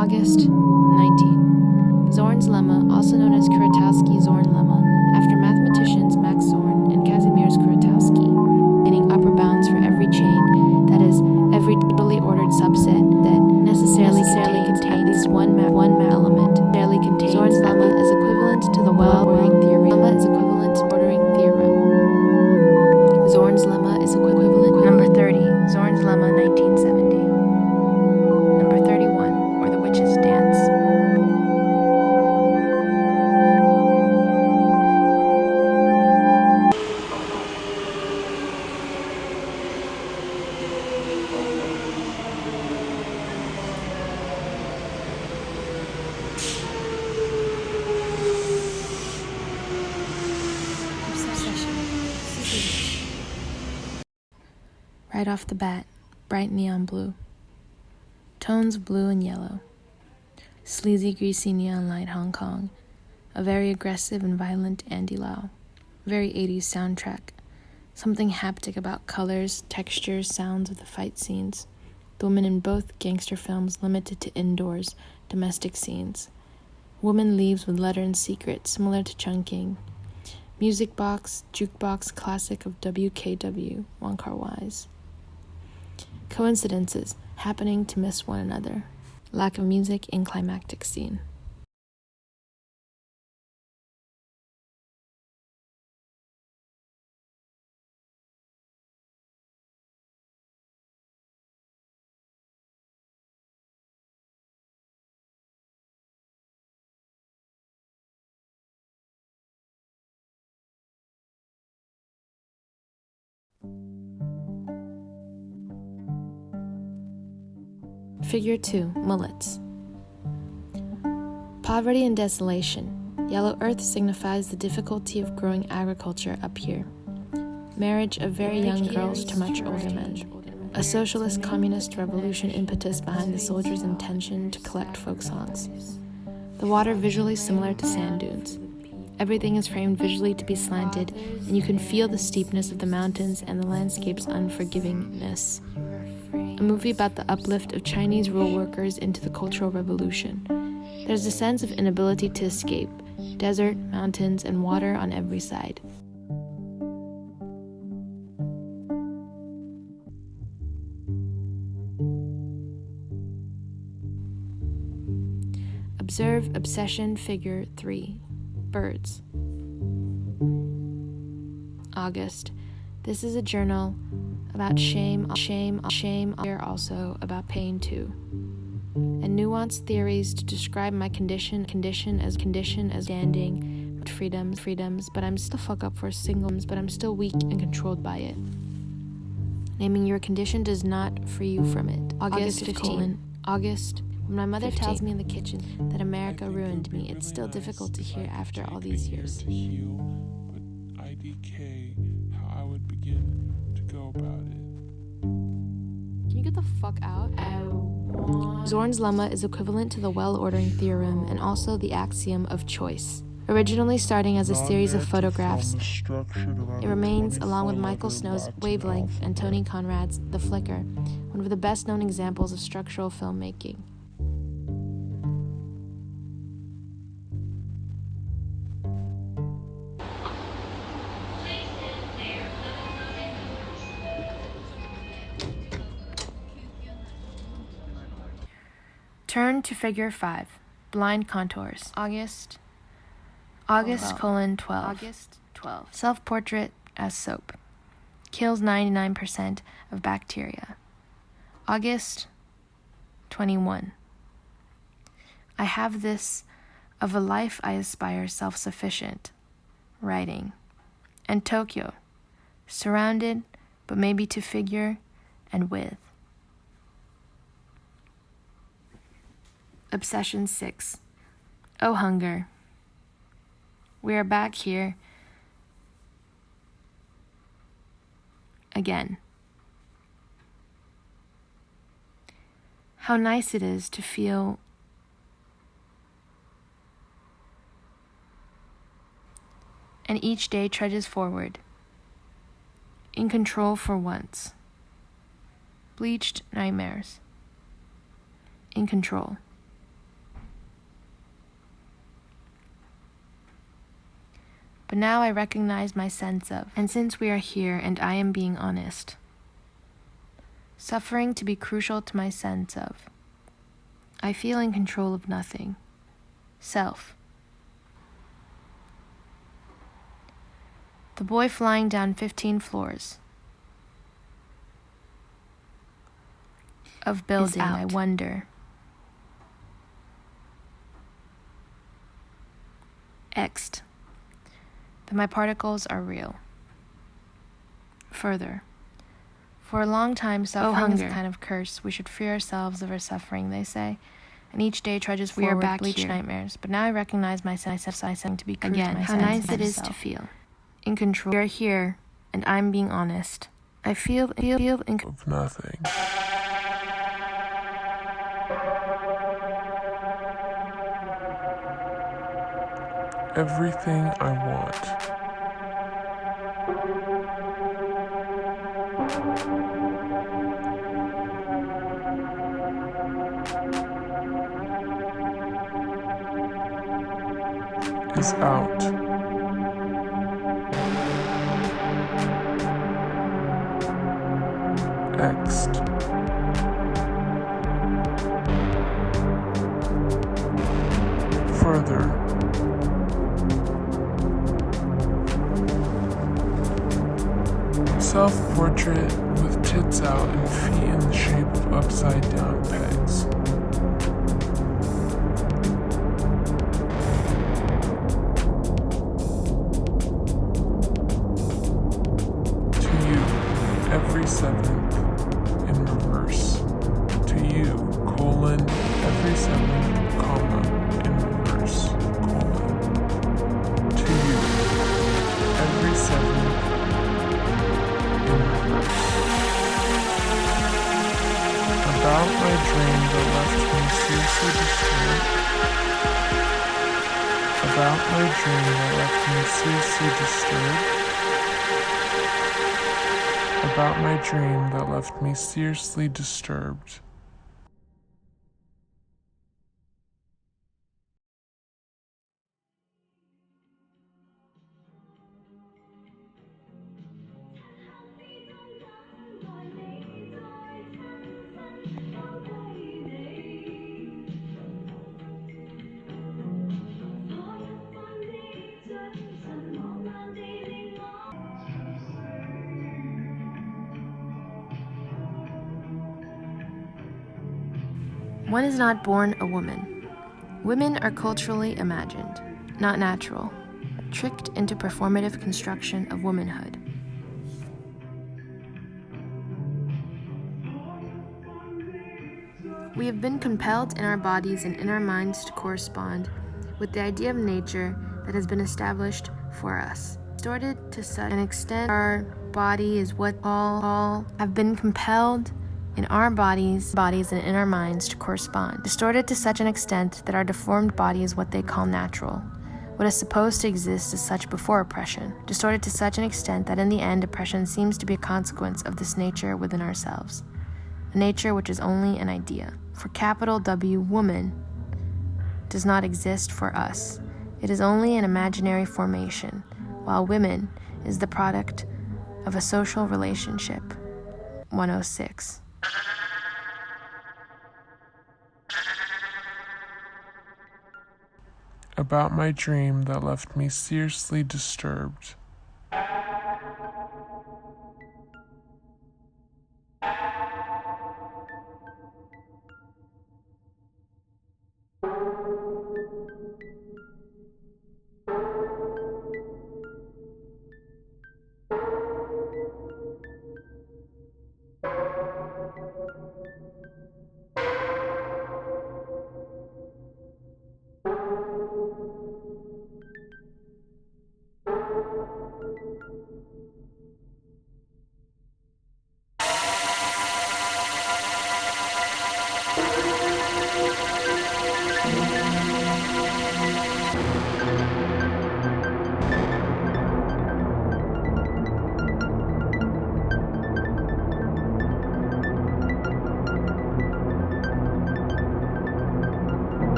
August 19. Zorn's lemma, also known as Kuratowski-Zorn lemma, after mathematicians Max Zorn and Kazimierz Kuratowski, meaning upper bounds for every chain, that is, every totally ordered subset that necessarily contains at least one element. Zorn's lemma is equivalent to the well-ordering theorem. Zorn's lemma is equivalent. Number 30, Zorn's lemma, 1970. Number 31, or the witch's dance. Right off the bat, bright neon blue. Tones of blue and yellow. Sleazy, greasy neon light Hong Kong. A very aggressive and violent Andy Lau. Very 80s soundtrack. Something haptic about colors, textures, sounds of the fight scenes. The woman in both gangster films limited to indoors, domestic scenes. Woman leaves with letter and secret, similar to Chungking. Music box, jukebox classic of WKW, Wong Kar-wai's. Coincidences, happening to miss one another. Lack of music in climactic scene. Figure 2, mullets. Poverty and desolation. Yellow earth signifies the difficulty of growing agriculture up here. Marriage of very young girls to much older men. A socialist communist revolution impetus behind the soldiers' intention to collect folk songs. The water visually similar to sand dunes. Everything is framed visually to be slanted, and you can feel the steepness of the mountains and the landscape's unforgivingness. A movie about the uplift of Chinese rural workers into the Cultural Revolution. There's a sense of inability to escape, desert, mountains, and water on every side. Observe Obsession Figure 3, Birds. August. This is a journal about shame, here also about pain too. And nuanced theories to describe my condition as standing, freedoms, but I'm still fuck up for singles, but I'm still weak and controlled by it. Naming your condition does not free you from it. August 15. August. When my mother 15. Tells me in the kitchen that America ruined me, it's still difficult to hear after all these years. But IDK, how I would begin to go about it. Can you get the fuck out? Zorn's lemma is equivalent to the well-ordering theorem and also the axiom of choice. Originally starting as a series of photographs, it remains, along with Michael Snow's Wavelength and Tony Conrad's The Flicker, one of the best-known examples of structural filmmaking. Turn to figure 5, blind contours. August 12. Self-portrait as soap. Kills 99% of bacteria. August 21. I have this of a life I aspire self-sufficient. Writing. And Tokyo. Surrounded, but maybe to figure and with. Obsession 6. Oh, hunger. We are back here again. How nice it is to feel and each day trudges forward, in control for once. Bleached nightmares. In control. but now I recognize my sense of, and since we are here and I am being honest, suffering to be crucial to my sense of. I feel in control of nothing. Self. The boy flying down 15 floors of building, I wonder. Ext. That my particles are real. Further. For a long time, suffering is a kind of curse. We should free ourselves of our suffering, they say. And each day trudges forward, we are back bleach here. Nightmares. But now I recognize my sense of to be true again. To how nice it is to feel in control. We are here, and I'm being honest. I feel in of nothing. Everything I want. Is out. Next. Further. Self-portrait with tits out and feet in the shape of upside-down pegs. Every seventh in reverse. To you, colon, every seventh, comma, in reverse, colon. To you, every seventh in reverse. About my dream that left me seriously disturbed. About my dream that left me seriously disturbed. About my dream that left me seriously disturbed. One is not born a woman. Women are culturally imagined, not natural, tricked into performative construction of womanhood. We have been compelled in our bodies and in our minds to correspond with the idea of nature that has been established for us. Distorted to such an extent, our body is what all have been compelled in our bodies and in our minds to correspond. Distorted to such an extent that our deformed body is what they call natural, what is supposed to exist as such before oppression. Distorted to such an extent that in the end, oppression seems to be a consequence of this nature within ourselves, a nature which is only an idea. For capital W, woman, does not exist for us. It is only an imaginary formation, while women is the product of a social relationship. 106. About my dream that left me seriously disturbed.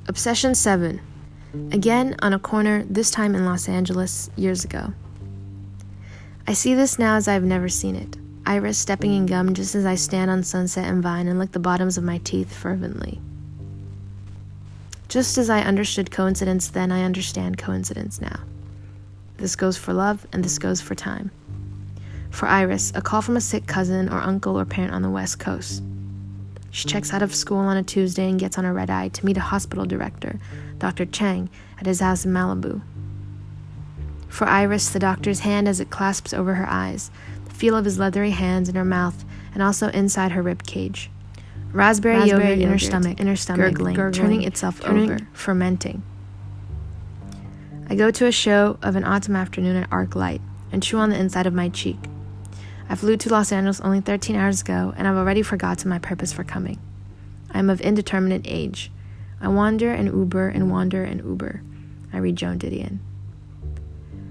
Obsession 7. Again on a corner, this time in Los Angeles, years ago. I see this now as I've never seen it. Iris stepping in gum just as I stand on Sunset and Vine and lick the bottoms of my teeth fervently. Just as I understood coincidence then, I understand coincidence now. This goes for love, and this goes for time. For Iris, a call from a sick cousin or uncle or parent on the West Coast. She checks out of school on a Tuesday and gets on a red-eye to meet a hospital director, Dr. Chang, at his house in Malibu. For Iris, the doctor's hand as it clasps over her eyes, the feel of his leathery hands in her mouth and also inside her rib cage. Raspberry yogurt in her stomach, gurgling, turning itself over, fermenting. I go to a show of an autumn afternoon at ArcLight and chew on the inside of my cheek. I flew to Los Angeles only 13 hours ago, and I've already forgotten my purpose for coming. I am of indeterminate age. I wander and Uber and wander and Uber. I read Joan Didion.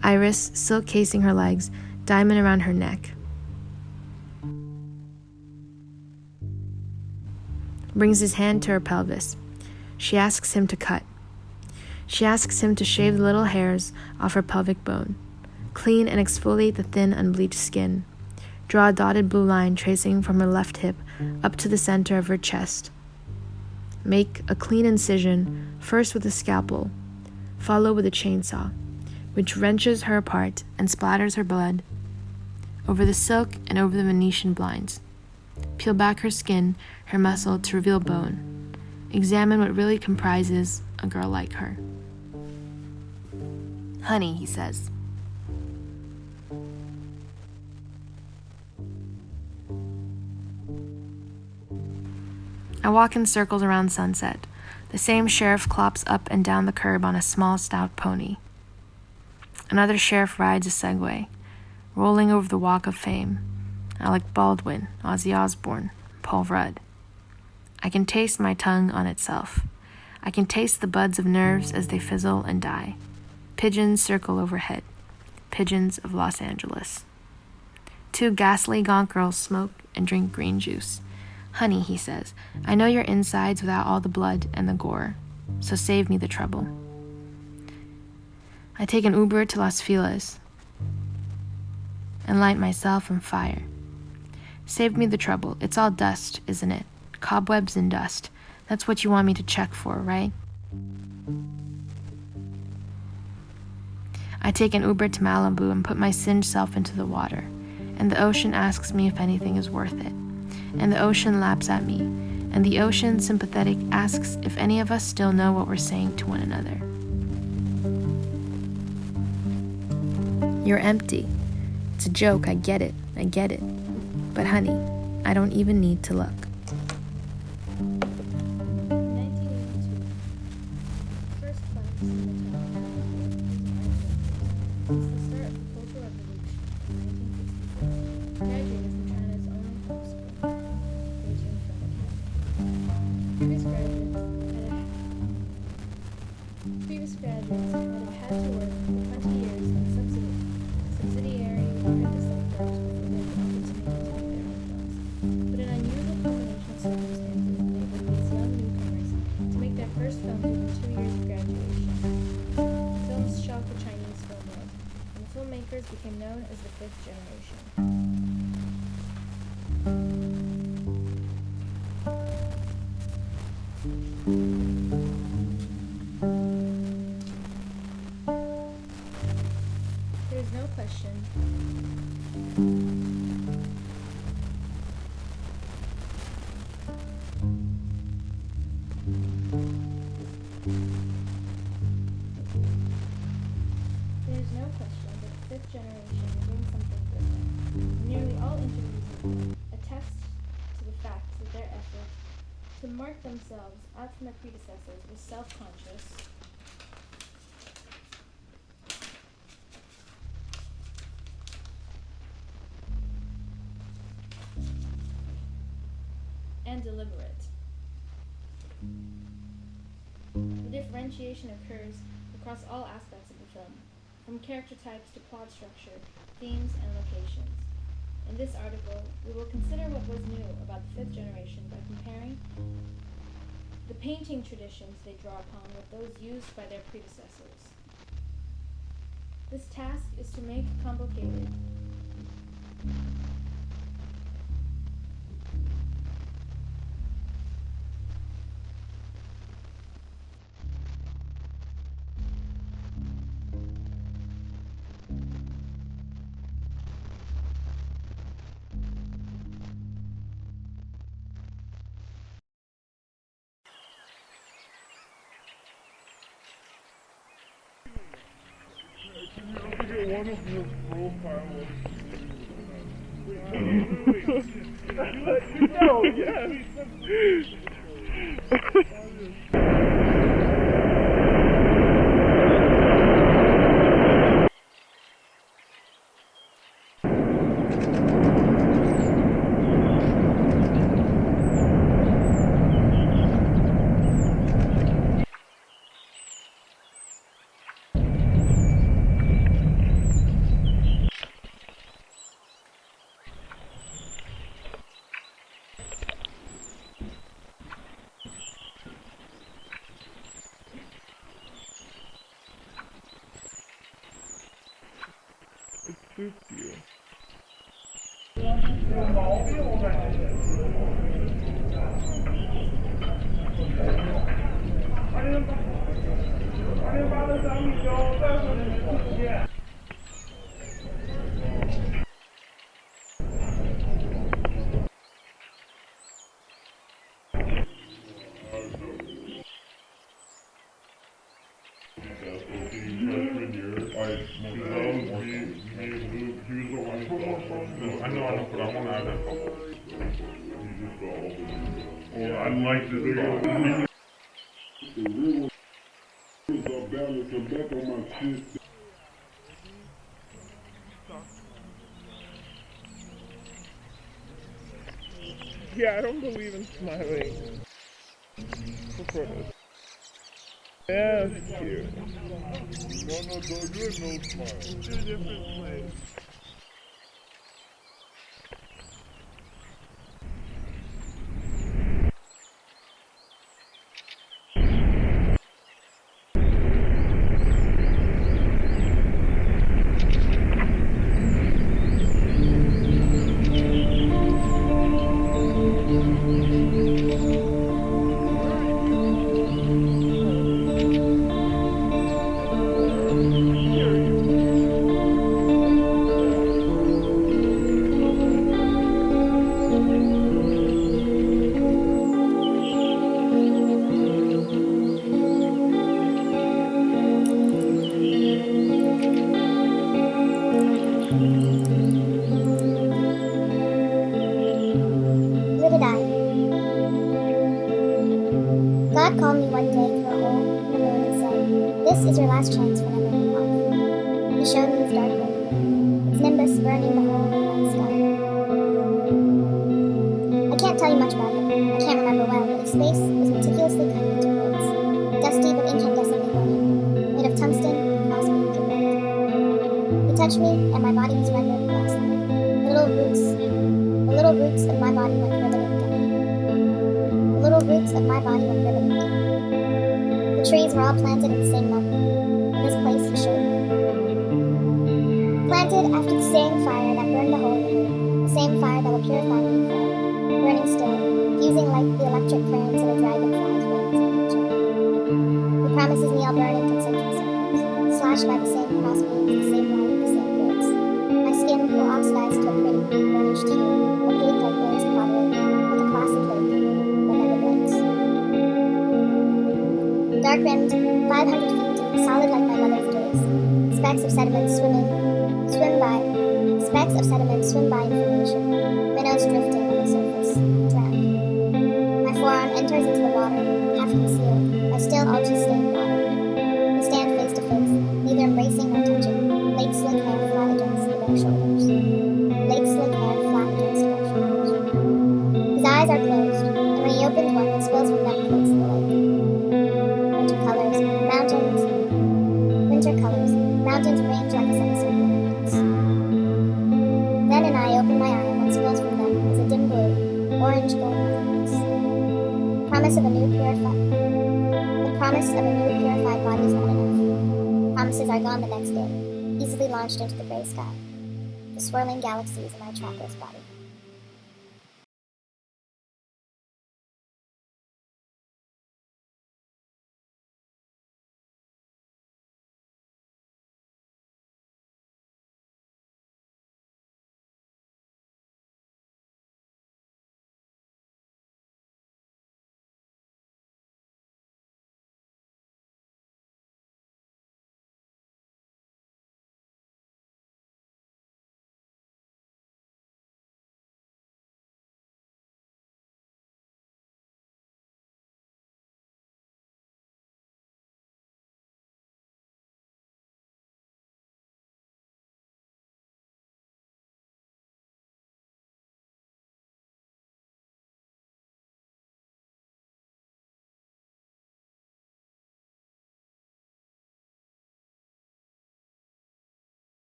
Iris, silk casing her legs, diamond around her neck. Brings his hand to her pelvis. She asks him to cut. She asks him to shave the little hairs off her pelvic bone, clean and exfoliate the thin, unbleached skin. Draw a dotted blue line tracing from her left hip up to the center of her chest. Make a clean incision, first with a scalpel, follow with a chainsaw, which wrenches her apart and splatters her blood over the silk and over the Venetian blinds. Peel back her skin, her muscle, to reveal bone. Examine what really comprises a girl like her. "Honey," he says. I walk in circles around Sunset. The same sheriff clops up and down the curb on a small, stout pony. Another sheriff rides a Segway, rolling over the Walk of Fame. Alec Baldwin, Ozzy Osbourne, Paul Rudd. I can taste my tongue on itself. I can taste the buds of nerves as they fizzle and die. Pigeons circle overhead. Pigeons of Los Angeles. Two ghastly gaunt girls smoke and drink green juice. "Honey," he says, "I know your insides without all the blood and the gore, so save me the trouble." I take an Uber to Los Feliz and light myself on fire. Save me the trouble. It's all dust, isn't it? Cobwebs and dust. That's what you want me to check for, right? I take an Uber to Malibu and put my singed self into the water, and the ocean asks me if anything is worth it. And the ocean laps at me, and the ocean, sympathetic, asks if any of us still know what we're saying to one another. You're empty. It's a joke, I get it. But honey, I don't even need to look. 1982. First class in the town. It's the start of the Cultural Revolution in 1964. Graduated from China's only home school, Beijing Film Academy. Previous graduates had had to work for 20 years in subsidiary apprentice-like firms before they were offered to make their own films. But an unusual combination of circumstances enabled these young newcomers to make their first film within 2 years of graduation. The films shocked the Chinese film world, and the filmmakers became known as the Fifth Generation. There is no question that the fifth generation is doing something different. Nearly all interviews attest to the fact that their effort to mark themselves out from their predecessors was self-conscious and deliberate. The differentiation occurs across all aspects of the film, from character types to plot structure, themes, and locations. In this article, we will consider what was new about the fifth generation by comparing The painting traditions they draw upon were those used by their predecessors. This task is to make complicated One of your profile. No, yes. It suits you. I know, but I want to add that couple. Well, I'd like to do The real is up balance. I'm back on my shit. Yeah, I don't believe in smiling. Before this. Yeah, that's cute. No, don't do it, no smile. Two different plays. Little I. God called me one day through a hole in the moon and said, "This is your last chance for never being off." He showed me his dark ring, its nimbus burning the hole in the night sky. I can't tell you much about him. I can't remember well, but his face was meticulously cut into grids, dusty but incandescently burning, made of tungsten and crossbeamed in gold. He touched me, and my body was rendered glass-like. The little roots of my body went riveting down. The little roots of my body went riveting down. The trees were all planted in the same number. In this place he showed me. Planted after the same fire that burned the hole in the moon, the same fire that will purify me forever, burning still, fusing like the electric currents of a dragonfly's wings in nature. He promises me I'll burn in concentric circles, slashed by the same crossbeams, the same light, the same grids. My skin will oxidize to a pretty, burnished hue, opaque like glazed pottery, like a placid lake that never breaks. Dark-rimmed, 500 feet deep, solid like my mother's gaze. Specks of sediment swim by information. Minnows drifting on the surface, drowned. My forearm enters into the water, half concealed, by still ultra-stained water. We stand face to face, neither embracing nor touching. Lake slick hair flat against the bare shoulders. Lake slick hair flat against the bare shoulders. His eyes are closed, and when he opens one, it spills with them coats the lake. Winter colors, mountains range like a semicircle of mountains. Then an eye open my eye, and what spills from them is a dim blue, orange gold nothingness. promise of a new purified body is not enough. Promises are gone the next day, easily launched into the gray sky. The swirling galaxies in my trackless body.